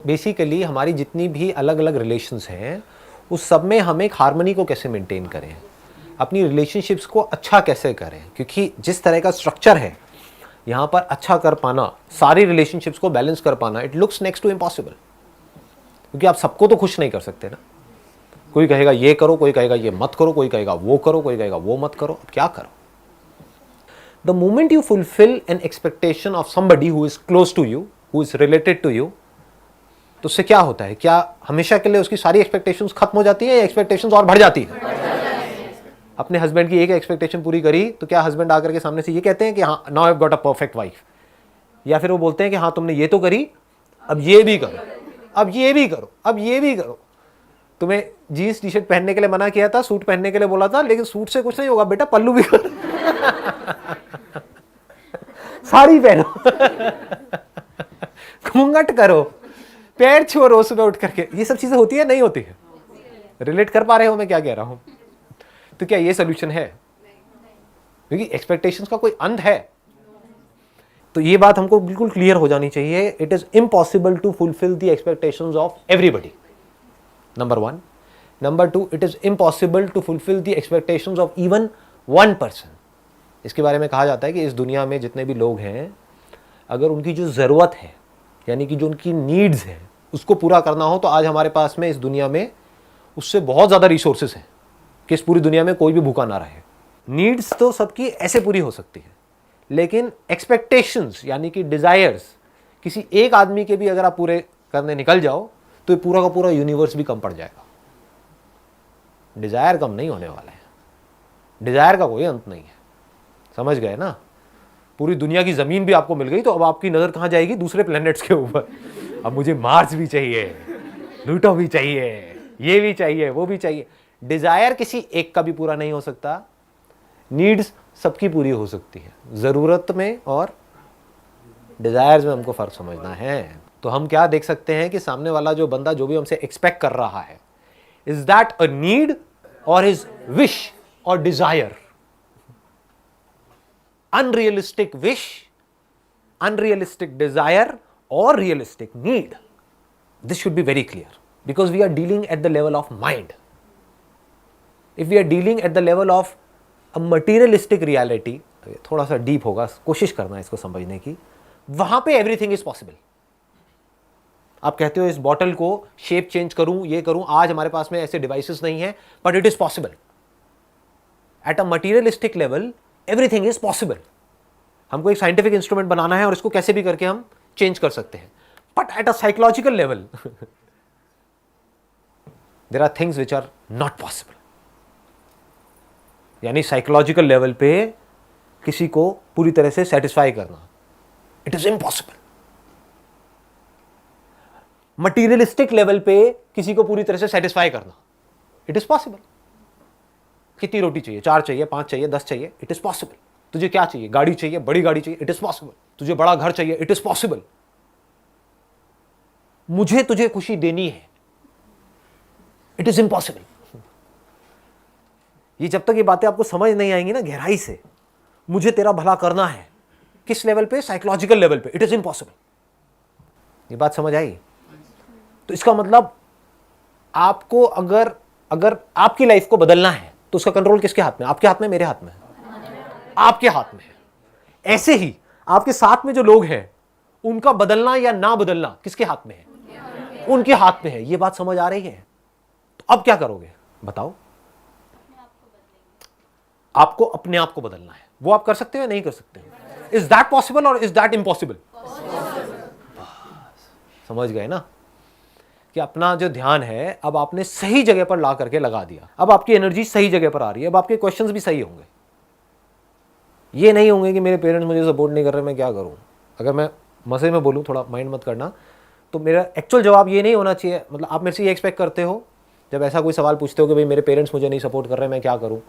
Basically हमारी जितनी भी अलग अलग रिलेशंस हैं उस सब में हम एक हार्मनी को कैसे मेंटेन करें, अपनी रिलेशनशिप्स को अच्छा कैसे करें, क्योंकि जिस तरह का स्ट्रक्चर है यहाँ पर अच्छा कर पाना, सारी रिलेशनशिप्स को बैलेंस कर पाना, it looks next to impossible. क्योंकि आप सबको तो खुश नहीं कर सकते ना। कोई कहेगा ये करो, कोई कहेगा ये मत करो, कोई कहेगा वो करो, कोई कहेगा वो मत करो। अब क्या करो? The moment you fulfil an expectation of somebody who is close to you, who is related to you, तो उससे क्या होता है? क्या हमेशा के लिए उसकी सारी एक्सपेक्टेशंस खत्म हो जाती है या एक्सपेक्टेशंस और बढ़ जाती है? अपने हस्बैंड की एक एक्सपेक्टेशन पूरी करी तो क्या हस्बैंड आकर के सामने से ये कहते हैं कि हाँ now I have got a perfect wife, या फिर वो बोलते हैं कि हाँ तुमने ये तो करी, अब ये भी करो, अब ये भी करो, अब ये भी करो। तुम्हें जीन्स टी शर्ट पहनने के लिए मना किया था, सूट पहनने के लिए बोला था, लेकिन सूट से कुछ नहीं होगा बेटा, पल्लू भी करो साड़ी पहनो घूंघट करो, पैर छुओ रोज सुबह उठ करके। ये सब चीजें होती है नहीं होती है? रिलेट कर पा रहे हो मैं क्या कह रहा हूं? तो क्या ये सोल्यूशन है? क्योंकि एक्सपेक्टेशंस का कोई अंत है। तो ये बात हमको बिल्कुल क्लियर हो जानी चाहिए। It is impossible to fulfil the expectations of everybody, number 1। Number 2, it is impossible to fulfil the expectations of even one person. इसके बारे में कहा जाता है कि इस दुनिया में जितने भी लोग हैं, अगर उनकी जो ज़रूरत है, यानी कि जो उनकी नीड्स हैं, उसको पूरा करना हो, तो आज हमारे पास में इस दुनिया में उससे बहुत ज़्यादा रिसोर्सेज हैं कि इस पूरी दुनिया में कोई भी भूखा ना रहे। नीड्स तो सबकी ऐसे पूरी हो सकती है, लेकिन एक्सपेक्टेशंस यानी कि डिज़ायर्स किसी एक आदमी के भी अगर आप पूरे करने निकल जाओ तो ये पूरा का पूरा यूनिवर्स भी कम पड़ जाएगा। डिज़ायर कम नहीं होने वाला है, डिज़ायर का कोई अंत नहीं है। समझ गए ना? पूरी दुनिया की ज़मीन भी आपको मिल गई तो अब आपकी नज़र कहाँ जाएगी? दूसरे प्लैनेट्स के ऊपर। अब मुझे मार्स भी चाहिए, प्लूटो भी चाहिए, ये भी चाहिए, वो भी चाहिए। डिज़ायर किसी एक का भी पूरा नहीं हो सकता, नीड्स सबकी पूरी हो सकती है। ज़रूरत में और डिज़ायर्स में हमको फ़र्क समझना है। तो हम क्या देख सकते हैं कि सामने वाला जो बंदा जो भी हमसे एक्सपेक्ट कर रहा है, इज दैट अ नीड और हिज विश और desire? Unrealistic wish, unrealistic desire, or realistic need. This should be very clear because we are dealing at the level of mind. If we are dealing at the level of a materialistic reality, थोड़ा सा deep होगा, कोशिश करना इसको समझने की, वहां पे एवरीथिंग इज पॉसिबल। आप कहते हो इस बॉटल को शेप चेंज करूं, ये करूं, आज हमारे पास में ऐसे डिवाइसेस नहीं है, but it is possible. At a materialistic level everything is possible. हमको एक साइंटिफिक इंस्ट्रूमेंट बनाना है और इसको कैसे भी करके हम चेंज कर सकते हैं, but at a psychological level there are things which are not possible. यानी साइकोलॉजिकल लेवल पे किसी को पूरी तरह से सेटिस्फाई करना, it is impossible. Materialistic level पे किसी को पूरी तरह से सेटिस्फाई करना, इट इज पॉसिबल। कितनी रोटी चाहिए? 4 चाहिए, 5 चाहिए, 10 चाहिए, इट इज पॉसिबल। तुझे क्या चाहिए? गाड़ी चाहिए, बड़ी गाड़ी चाहिए, इट इज पॉसिबल। तुझे बड़ा घर चाहिए, इट इज पॉसिबल। मुझे तुझे खुशी देनी है, इट इज इम्पॉसिबल। ये जब तक ये बातें आपको समझ नहीं आएंगी ना गहराई से, मुझे तेरा भला करना है, किस लेवल पे? साइकोलॉजिकल लेवल पे, इट इज इम्पॉसिबल। ये बात समझ आई? तो इसका मतलब आपको अगर आपकी लाइफ को बदलना है तो उसका कंट्रोल किसके हाथ में? आपके हाथ में, मेरे हाथ में? आपके हाथ में है। ऐसे ही आपके साथ में जो लोग हैं उनका बदलना या ना बदलना किसके हाथ में है? उनके हाथ में है। ये बात समझ आ रही है? तो अब क्या करोगे बताओ? आपको अपने आप को बदलना है। वो आप कर सकते हो या नहीं कर सकते? इज दैट पॉसिबल और इज दैट इम्पॉसिबल? समझ गए ना कि अपना जो ध्यान है अब आपने सही जगह पर ला करके लगा दिया। अब आपकी एनर्जी सही जगह पर आ रही है, अब आपके क्वेश्चंस भी सही होंगे। ये नहीं होंगे कि मेरे पेरेंट्स मुझे सपोर्ट नहीं कर रहे, मैं क्या करूं। अगर मैं मजे में बोलूं, थोड़ा माइंड मत करना, तो मेरा एक्चुअल जवाब ये नहीं होना चाहिए। मतलब आप मेरे से ये एक्सपेक्ट करते हो जब ऐसा कोई सवाल पूछते हो कि भाई मेरे पेरेंट्स मुझे नहीं सपोर्ट कर रहे, मैं क्या करूँ,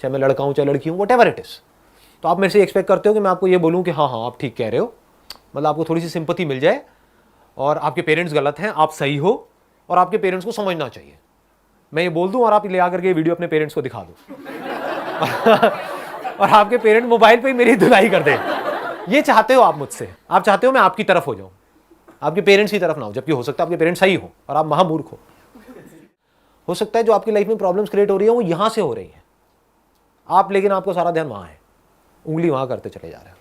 चाहे मैं लड़का हूँ चाहे लड़की हूँ, वट एवर इट इज़, तो आप मेरे से एक्सपेक्ट करते हो कि मैं आपको ये बोलूँ कि हाँ हाँ आप ठीक कह रहे हो, मतलब आपको थोड़ी सी सिंपैथी मिल जाए, और आपके पेरेंट्स गलत हैं, आप सही हो, और आपके पेरेंट्स को समझना चाहिए। मैं ये बोल दूं और आप ले आकर के ये वीडियो अपने पेरेंट्स को दिखा दो और आपके पेरेंट मोबाइल पे ही मेरी धुलाई कर दे। ये चाहते हो आप मुझसे? आप चाहते हो मैं आपकी तरफ हो जाऊं? आपके पेरेंट्स की तरफ ना हो, जबकि हो सकता है आपके पेरेंट्स सही हो और आप महामूर्ख हो सकता है जो आपकी लाइफ में प्रॉब्लम्स क्रिएट हो रही है वो यहां से हो रही है, आप लेकिन आपको सारा ध्यान वहां है, उंगली वहां करते चले जा रहे हैं।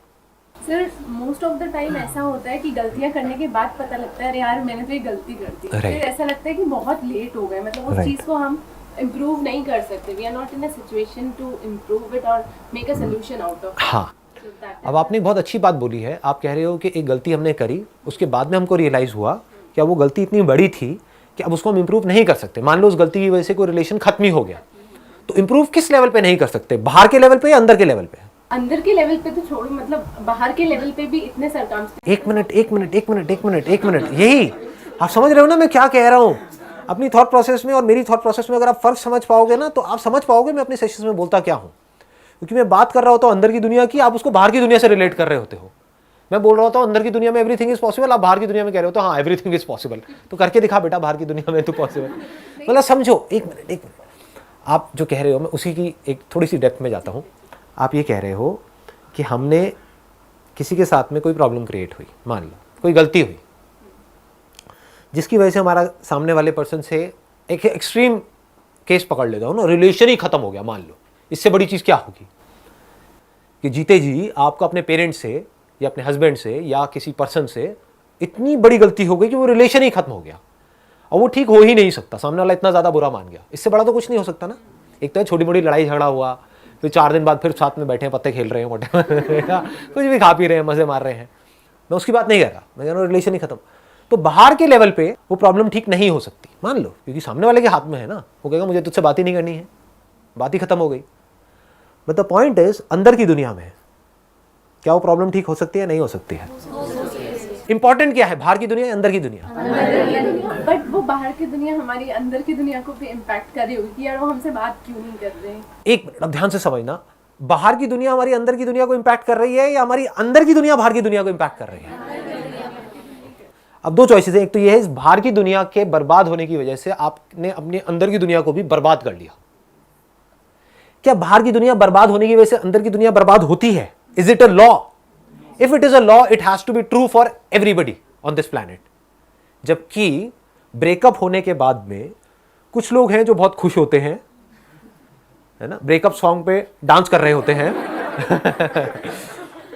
Sir most of the time ऐसा होता है कि गलतियां करने के बाद पता लगता है अरे यार मैंने तो ये गलती कर दी, फिर ऐसा लगता है कि बहुत लेट हो गए, मतलब उस चीज को हम इम्प्रूव नहीं कर सकते, we are not in a situation to improve it और make a solution out of. हाँ, अब आपने बहुत अच्छी बात बोली है। आप कह रहे हो कि एक गलती हमने करी, उसके बाद में हमको रियलाइज हुआ कि अब वो गलती इतनी बड़ी थी कि अब उसको हम इम्प्रूव नहीं कर सकते। मान लो उस गलती की वजह से कोई रिलेशन खत्म ही हो गया, तो इम्प्रूव किस लेवल पे नहीं कर सकते, बाहर के लेवल पे या अंदर के लेवल पे? अंदर के लेवल पे तो छोड़ो, मतलब बाहर के लेवल पे भी इतने सर्कमस्टेंसेस। एक मिनट, यही आप समझ रहे हो ना मैं क्या कह रहा हूँ? अपनी थॉट प्रोसेस में और मेरी थॉट प्रोसेस में अगर आप फर्क समझ पाओगे ना, तो आप समझ पाओगे मैं अपने सेशंस में बोलता क्या हूँ। क्योंकि मैं बात कर रहा होता हूँ अंदर की दुनिया की, आप उसको बाहर की दुनिया से रिलेट कर रहे होते हो। मैं बोल रहा होता हूँ अंदर की दुनिया में एवरीथिंग इज पॉसिबल, आप बाहर की दुनिया में कह रहे हो तो हाँ एवरीथिंग इज पॉसिबल, तो करके दिखा बेटा बाहर की दुनिया में तो पॉसिबल। मतलब समझो, एक मिनट, आप जो कह रहे हो मैं उसी की एक थोड़ी सी डेप्थ में जाता हूँ। आप ये कह रहे हो कि हमने किसी के साथ में कोई प्रॉब्लम क्रिएट हुई, मान लो कोई गलती हुई जिसकी वजह से हमारा सामने वाले पर्सन से एक एक्सट्रीम केस पकड़ लेता हूँ ना, रिलेशन ही खत्म हो गया, मान लो। इससे बड़ी चीज़ क्या होगी कि जीते जी आपको अपने पेरेंट्स से या अपने हस्बैंड से या किसी पर्सन से इतनी बड़ी गलती हो गई कि वो रिलेशन ही खत्म हो गया और वो ठीक हो ही नहीं सकता, सामने वाला इतना ज़्यादा बुरा मान गया। इससे बड़ा तो कुछ नहीं हो सकता ना। एक तो छोटी मोटी लड़ाई झगड़ा हुआ, फिर 4 दिन बाद फिर साथ में बैठे हैं, पत्ते खेल रहे हैं, कुछ भी खा पी रहे हैं, मजे मार रहे हैं, मैं उसकी बात नहीं कर रहा, मैं कह रहा हूँ रिलेशन ही खत्म। तो बाहर के लेवल पे वो प्रॉब्लम ठीक नहीं हो सकती, मान लो, क्योंकि सामने वाले के हाथ में है ना। वो कहेगा मुझे तुझसे बात ही नहीं करनी है, बात ही खत्म हो गई। बट द पॉइंट इज अंदर की दुनिया में क्या वो प्रॉब्लम ठीक हो सकती है, नहीं हो सकती है? इंपॉर्टेंट क्या है, बाहर की दुनिया या अंदर की दुनिया? बट वो बाहर की दुनिया हमारी अंदर की दुनिया को भी इम्पैक्ट कर रही होगी कि यार वो हमसे बात क्यों नहीं कर रहे हैं। एक मिनट, अब ध्यान से समझना, बाहर की दुनिया हमारी अंदर की दुनिया को इम्पैक्ट कर रही है या हमारी अंदर की दुनिया बाहर की दुनिया को इम्पैक्ट कर रही है? अब 2 चॉइसेस हैं। एक तो ये है इस बाहर की दुनिया के बर्बाद होने की वजह से आपने अपने अंदर की दुनिया को भी बर्बाद कर लिया। क्या बाहर की दुनिया बर्बाद होने की वजह से अंदर की दुनिया बर्बाद होती है? Is it a law? If it is a law it has to be true for everybody on this planet. जबकि ब्रेकअप होने के बाद में कुछ लोग हैं जो बहुत खुश होते हैं, है ना, ब्रेकअप सॉन्ग पे डांस कर रहे होते हैं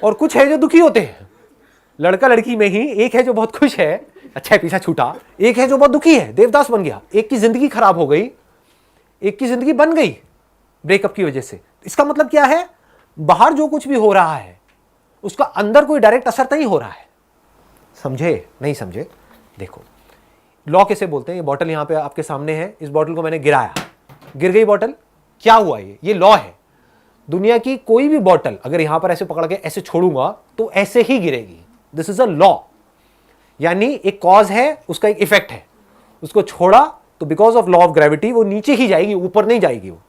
और कुछ है जो दुखी होते हैं। लड़का लड़की में ही एक है जो बहुत खुश है, अच्छा है पीछा छूटा, एक है जो बहुत दुखी है, देवदास बन गया। एक की जिंदगी खराब हो गई, एक की जिंदगी बन गई ब्रेकअप की वजह से। इसका मतलब क्या है, बाहर जो कुछ भी हो रहा है उसका अंदर कोई डायरेक्ट असर नहीं हो रहा है। समझे नहीं समझे? देखो लॉ किसे बोलते हैं? ये बॉटल यहां पे आपके सामने है, इस बॉटल को मैंने गिराया, गिर गई बॉटल, क्या हुआ? ये लॉ है। दुनिया की कोई भी बॉटल अगर यहां पर ऐसे पकड़ के ऐसे छोड़ूंगा तो ऐसे ही गिरेगी। This is a law. यानी एक कॉज है, उसका एक इफेक्ट है। उसको छोड़ा तो because of law of gravity वो नीचे ही जाएगी, ऊपर नहीं जाएगी। वो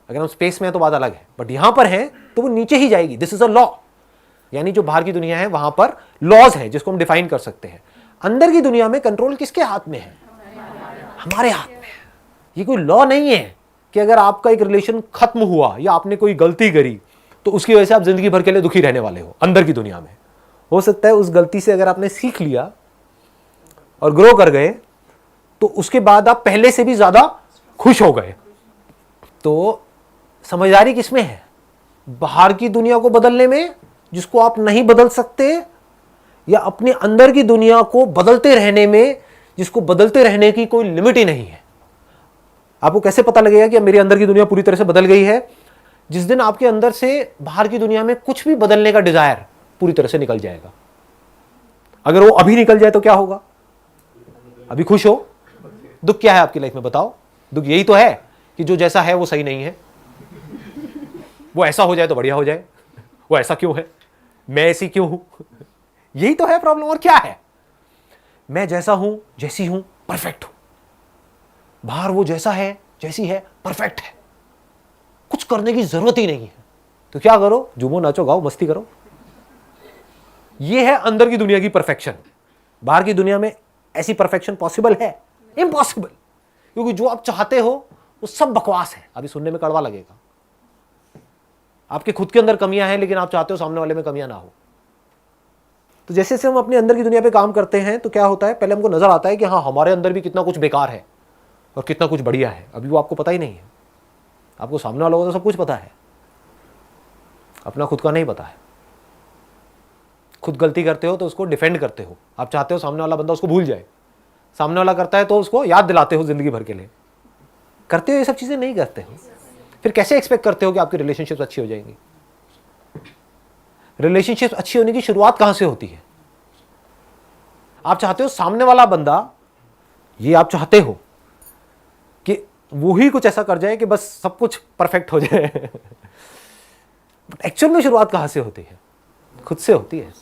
अगर हम स्पेस में है तो बात अलग है, बट यहां पर है तो वो नीचे ही जाएगी। This is a law. यानी जो बाहर की दुनिया है वहां पर लॉज है जिसको हम डिफाइन कर सकते हैं। अंदर की दुनिया में कंट्रोल किसके हाथ में है? हमारे हाथ में है। ये कोई लॉ नहीं है कि अगर आपका एक रिलेशन खत्म हुआ या आपने कोई गलती करी तो उसकी वजह से आप जिंदगी भर के लिए दुखी रहने वाले हो। अंदर की दुनिया में हो सकता है उस गलती से अगर आपने सीख लिया और ग्रो कर गए तो उसके बाद आप पहले से भी ज्यादा खुश हो गए। तो समझदारी किसमें है? बाहर की दुनिया को बदलने में जिसको आप नहीं बदल सकते, या अपने अंदर की दुनिया को बदलते रहने में जिसको बदलते रहने की कोई लिमिट ही नहीं है। आपको कैसे पता लगेगा कि मेरी अंदर की दुनिया पूरी तरह से बदल गई है? जिस दिन आपके अंदर से बाहर की दुनिया में कुछ भी बदलने का डिजायर पूरी तरह से निकल जाएगा। अगर वो अभी निकल जाए तो क्या होगा? अभी खुश हो, दुख क्या है आपकी लाइफ में बताओ? दुख यही तो है कि जो जैसा है वो सही नहीं है, वो ऐसा हो जाए तो बढ़िया हो जाए। वो ऐसा क्यों है, मैं ऐसी क्यों हूं? यही तो है प्रॉब्लम। और क्या है? मैं जैसा हूं, जैसी हूं, परफेक्ट हूं। बाहर वो जैसा है, जैसी है, परफेक्ट है, कुछ करने की जरूरत ही नहीं है। तो क्या करो? झूमो, नाचो, गाओ, मस्ती करो। ये है अंदर की दुनिया की परफेक्शन। बाहर की दुनिया में ऐसी परफेक्शन पॉसिबल है? इम्पॉसिबल। क्योंकि जो आप चाहते हो वो सब बकवास है। अभी सुनने में कड़वा लगेगा। आपके खुद के अंदर कमियां हैं लेकिन आप चाहते हो सामने वाले में कमियां ना हो। तो जैसे जैसे हम अपने अंदर की दुनिया पे काम करते हैं तो क्या होता है, पहले हमको नजर आता है कि हाँ हमारे अंदर भी कितना कुछ बेकार है और कितना कुछ बढ़िया है। अभी वो आपको पता ही नहीं है। आपको सामने वालों को तो सब कुछ पता है, अपना खुद का नहीं पता है। खुद गलती करते हो तो उसको डिफेंड करते हो, आप चाहते हो सामने वाला बंदा उसको भूल जाए। सामने वाला करता है तो उसको याद दिलाते हो जिंदगी भर के लिए। करते हो ये सब चीजें? नहीं करते हो। फिर कैसे एक्सपेक्ट करते हो कि आपकी रिलेशनशिप्स अच्छी हो जाएंगी? रिलेशनशिप्स अच्छी होने की शुरुआत कहां से होती है? आप चाहते हो सामने वाला बंदा, ये आप चाहते हो कि वो ही कुछ ऐसा कर जाए कि बस सब कुछ परफेक्ट हो जाए। बट एक्चुअल में शुरुआत कहां से होती है? खुद से होती है।